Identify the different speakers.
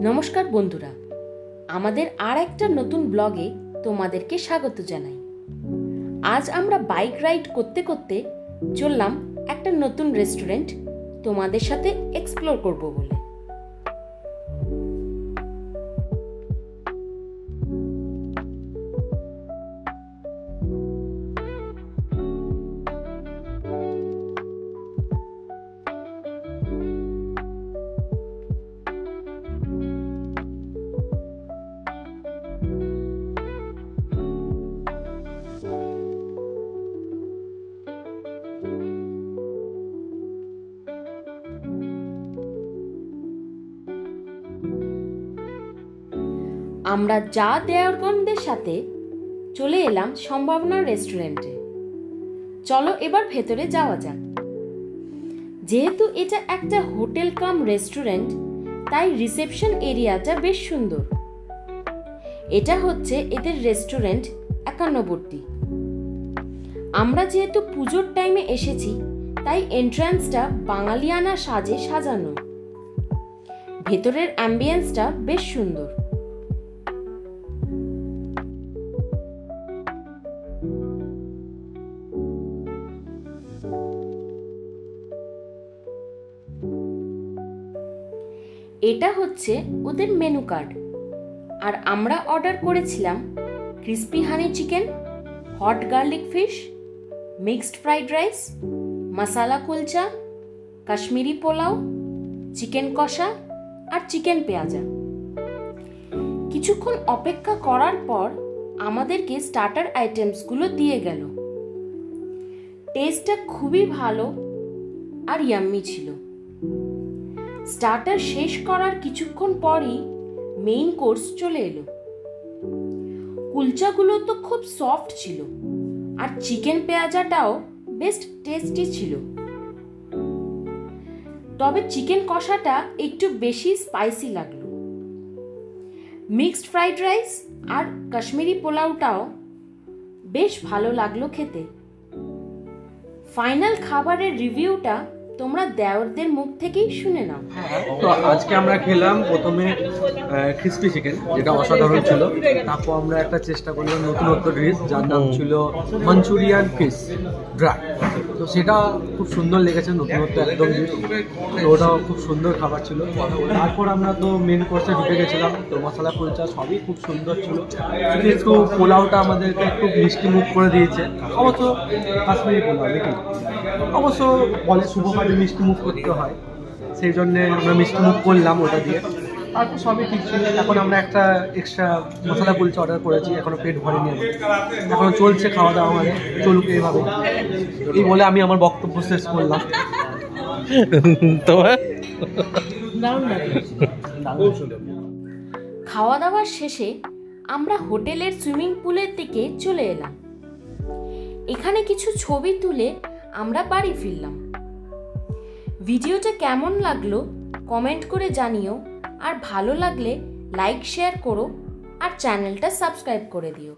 Speaker 1: নমস্কার বন্ধুরা, আমাদের আর একটা নতুন ব্লগে তোমাদেরকে স্বাগত জানাই। আজ আমরা বাইক রাইড করতে করতে চললাম একটা নতুন রেস্টুরেন্ট তোমাদের সাথে এক্সপ্লোর করব বলে। আমরা যা দেওরগণদের সাথে চলে এলাম সম্ভাবনা রেস্টুরেন্টে। চলো এবার ভেতরে যাওয়া যাক। যেহেতু এটা একটা হোটেল কাম রেস্টুরেন্ট, তাই রিসেপশন এরিয়াটা বেশ সুন্দর। এটা হচ্ছে এদের রেস্টুরেন্ট 91। আমরা যেহেতু পুজোর টাইমে এসেছি, তাই এন্ট্রান্সটা বাঙালিয়ানা সাজে সাজানো। ভেতরের অ্যাম্বিয়েন্সটা বেশ সুন্দর। এটা হচ্ছে ওদের মেনু কার্ড, আর আমরা অর্ডার করেছিলাম crispy honey chicken, hot garlic fish, mixed fried rice, masala kulcha, Kashmiri pulao, chicken কষা আর চিকেন পেঁয়াজা। কিছুক্ষণ অপেক্ষা করার পর আমাদেরকে স্টার্টার আইটেমসগুলো দিয়ে গেল। টেস্টটা খুবই ভালো আর ইয়াম্মি ছিল। স্টার্টার শেষ করার কিছুক্ষণ পরই মেইন কোর্স চলে এলো। কুলচাগুলো তো খুব সফট ছিল, আর চিকেন পেঁয়াজাটাও বেশ টেস্টি ছিল। তবে চিকেন কষাটা একটু বেশি স্পাইসি লাগলো। মিক্সড ফ্রাইড রাইস আর কাশ্মীরি পোলাওটাও বেশ ভালো লাগলো খেতে। ফাইনাল খাবারের রিভিউটা তোমরা দেওরদের মুখ থেকেই শুনে নাও।
Speaker 2: তো আজকে আমরা খেলাম প্রথমে ক্রিস্পি চিকেন, যেটা অসাধারণ ছিল। তারপর আমরা একটা চেষ্টা করলাম নতুনত্ব ডিশ, যার নাম ছিল মাঞ্চুরিয়ান ফিশ ড্রাই। তো সেটা খুব সুন্দর লেগেছে, নতুনত্ব একদম। তো ওটাও খুব সুন্দর খাবার ছিল। তারপর আমরা তো মেন কোর্সে ঢুকে গেছিলাম। তো মশলা কুলচা সবই খুব সুন্দর ছিল, কিন্তু পোলাওটা আমাদেরকে একটু মিষ্টি মুখ করে দিয়েছে। অবশ্য কাশ্মীরি পোলাও দেখি, অবশ্য বলে শুভ কাজে মিষ্টি মুখ করতে হয়, সেই জন্যে আমরা মিষ্টি মুখ করলাম ওটা দিয়ে। তারপর সবই ঠিক ছিল। এখন আমরা একটা এক্সট্রা মশলা কুলচা অর্ডার করেছি, এখনো পেট ভরেনি, এখনো চলছে খাওয়া দাওয়া। আমাদের চলুক এইভাবে। এই বলে আমি আমার বক্তব্য শেষ করলাম।
Speaker 1: খাওয়া দাওয়ার শেষে আমরা হোটেলের সুইমিং পুলের দিকে চলে এলাম। এখানে কিছু ছবি তুলে আমরা বাড়ি ফিরলাম। ভিডিওটা কেমন লাগলো কমেন্ট করে জানিও, আর ভালো লাগলে লাইক শেয়ার করো আর চ্যানেলটা সাবস্ক্রাইব করে দিও।